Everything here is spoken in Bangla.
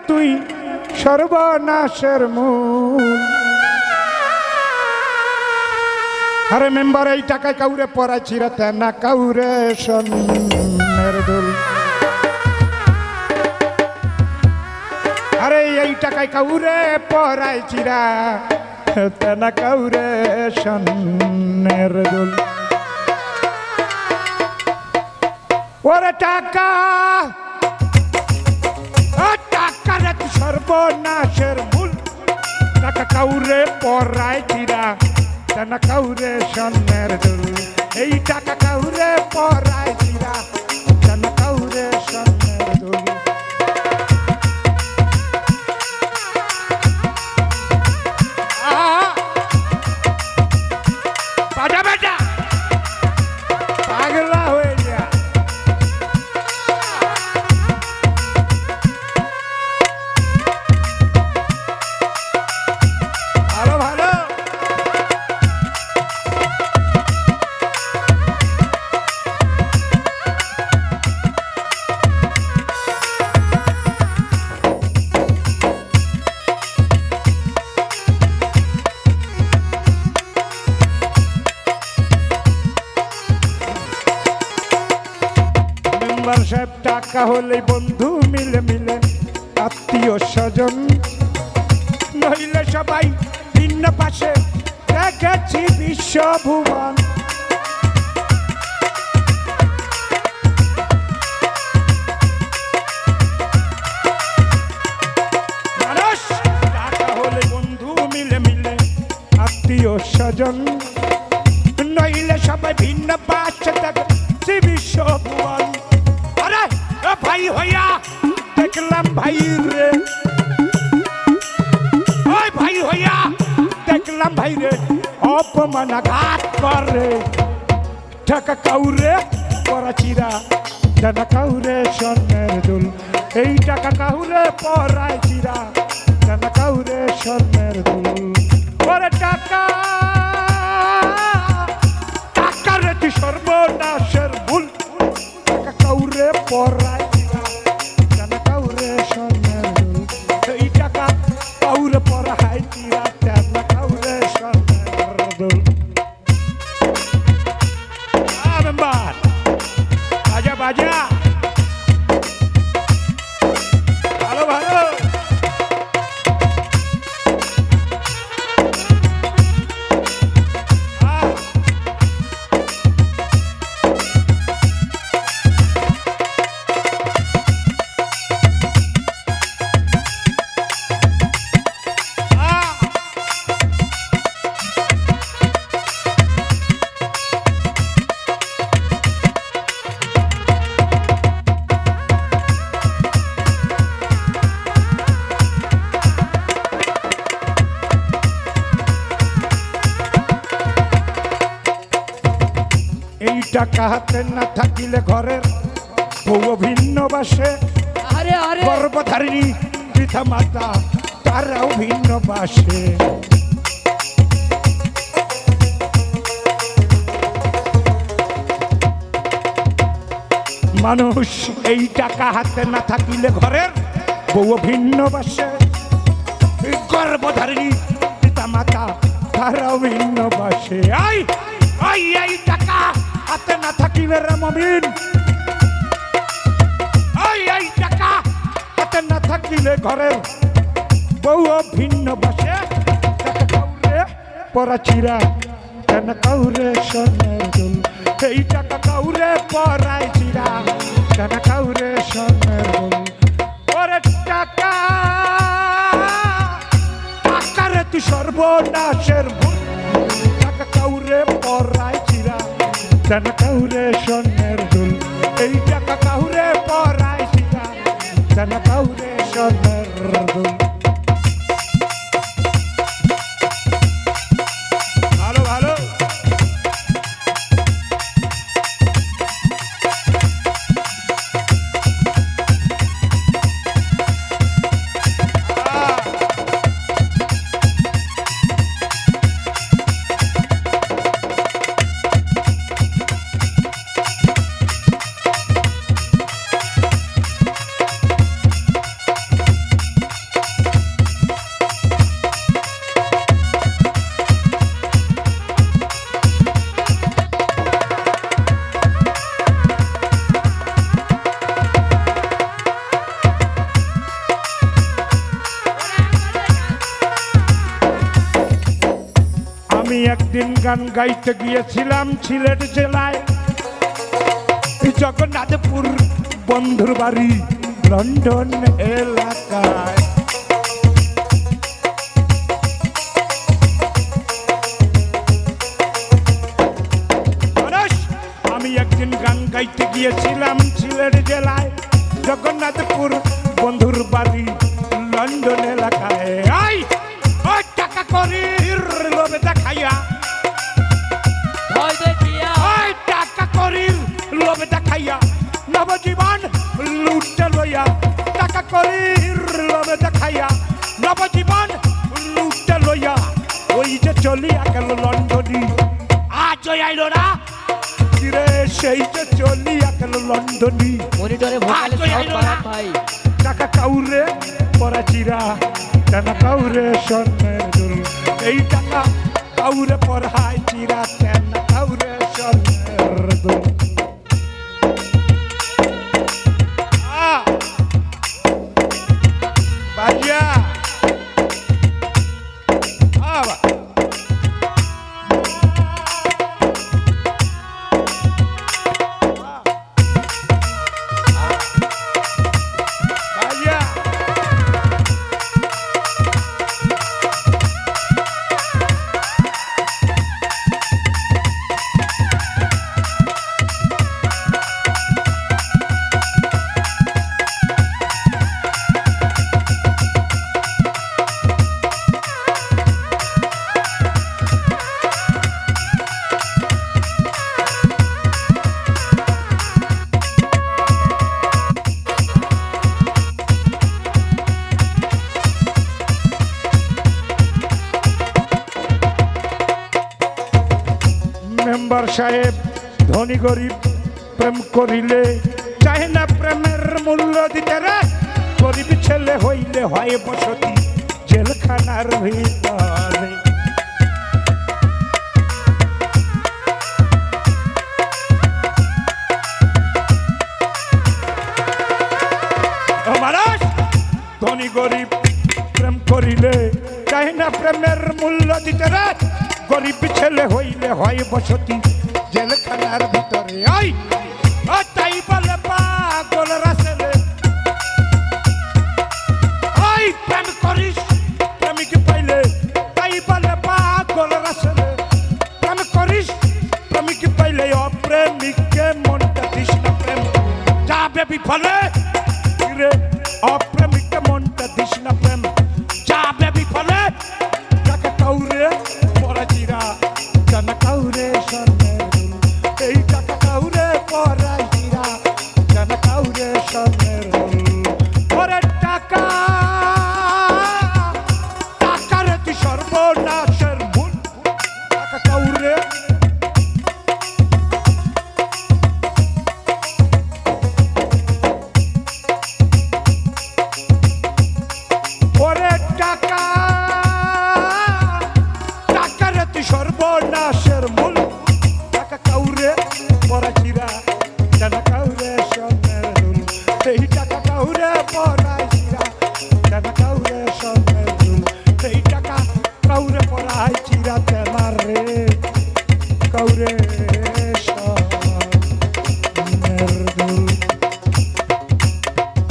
তুই সর্বনাশের মূল। আরে মেম্বার এই টাকায় কাউরে পড়াইছি রাতে না কাউরে স্বর্ণের দুল। আরে এই টাকায় কাউরে পড়াইছি রাতে না কাউরে স্বর্ণের দুল। ওরে টাকা টাকার সর্বনাশের মূল। টাকা কাউরে পড়াইছি রাতে না কাউরে স্বর্ণের দুল। এই টাকা কাউরে পড়াইছি রাতে না কাউরে স্বর্ণের দুল। বাজা বেটা পাগলা হয়ে যা। ভালো ভালো সাহেব টাকা হলে বন্ধু মিলে মিলে আত্মীয় স্বজন নইলে সবাই ভিন্ন পাশে দেখেছি বিশ্বভুবন। মানুষ টাকা হলে বন্ধু মিলে মিলে আত্মীয় স্বজন নইলে সবাই ভিন্ন পাশে দেখেছি বিশ্বভুবন। ভাই হইয়া দেখলাম ভাই রে, ওই ভাই হইয়া দেখলাম ভাই রে অপমানাঘাত করে। টাকা কাউরে পড়াচিরা টাকা কাউরে স্বর্ণের দুল। এই টাকা কাউরে পড়াইছিরা টাকা কাউরে স্বর্ণের দুল। ওরে টাকা টাকার তুই সর্বনাশের মূল। টাকা কাউরে পড়াই ভালো ভালো এই টাকা হাতে না থাকিলে ঘরের বউ ভিন্ন বাসে। গর্ভধারিণী পিতা মাতা তারাও ভিন্ন বাসে। মানুষ এই টাকা হাতে না থাকিলে ঘরের বউ ভিন্ন বাসে। গর্ভধারিণী পিতা মাতা তারাও ভিন্ন বাসে। এই টাকা হাতে না থাকিলে রে মমিন, এই টাকা হাতে না থাকিলে ঘরের বউ ভিন্ন বাসে। টাকা কাউরে পড়াচিরা টাকা কাউরে স্বর্ণের দুল। এই টাকা কাউরে পড়াইছিরা টাকা কাউরে স্বর্ণের দুল। ওরে টাকা টাকারে তুই সর্বনাশের মূল। টাকা কাউরে পড়াইছিরা টাকা কাউরে স্বর্ণের দুল। এই টাকা কাউরে পড়াইছিরা টাকা কাউরে স্বর্ণের দুল। ভালো ভালো একদিন গান গাইতে গিয়েছিলাম সিলেট জেলায় জগন্নাথপুর বন্ধুর বাড়ি লন্ডন এলাকায়। আমি একদিন গান গাইতে গিয়েছিলাম সিলেট জেলায় জগন্নাথপুর বন্ধুর বাড়ি লন্ডন এলাকায়। ওই টাকা করি লোভে দেখাইয়া ওই টাকা করি লোভে দেখাইয়া নবজীবন লুটে লইয়া টাকা করি লোভে দেখাইয়া নবজীবন লুটে লইয়া ওই যে চলিয়া গেল লন্ডনী আজ আইলো না রে সেই যে চলিয়া গেল লন্ডনী মনিটরে ভোকালে সাউন্ড বাড়ান ভাই। টাকা কাউরে পরা চিরা টাকা কাউরে স্বর্ণের দুল এই টাকা কাউরে পরহায় চিরা টাকা কাউরে স্বর্ণের দুল। বাজিয়া মেম্বার সাহেব ধনী গরিব প্রেম করিলে চাহে না প্রেমের মূল্য দিতে রে গরিব ছেলে হইলে হয় বসতি জেলখানার ভিতরে। মানুষ ধনী গরিব প্রেম করিলে চাহে না প্রেমের মূল্য দিতে রে গরিব ছেলে হইলে হয় বসতি জেলখানার ভিতরে। তাই বলে পাগল রাসেলে প্রেম করিস প্রেমিক পাইলে তাই বলে পাগল রাসেলে প্রেম করিস প্রেমিক পাইলে অপ্রেমিককে মনটা দিস না প্রেম যাবে বিফলে রে অপ্রেমিককে মনটা দিস না প্রেম যাবে বিফলে টাকা কাউরে পরা চিরা টাকা কাউরে স্বর্ণের দুল এই টাকা কাউরে পরা চিরা টাকা কাউরে স্বর্ণের দুল। ওরে টাকা টাকার তুই সর্বনাশের মূল টাকা কাউরে ওরে টাকা টাকার তুই সর্বনাশের মূল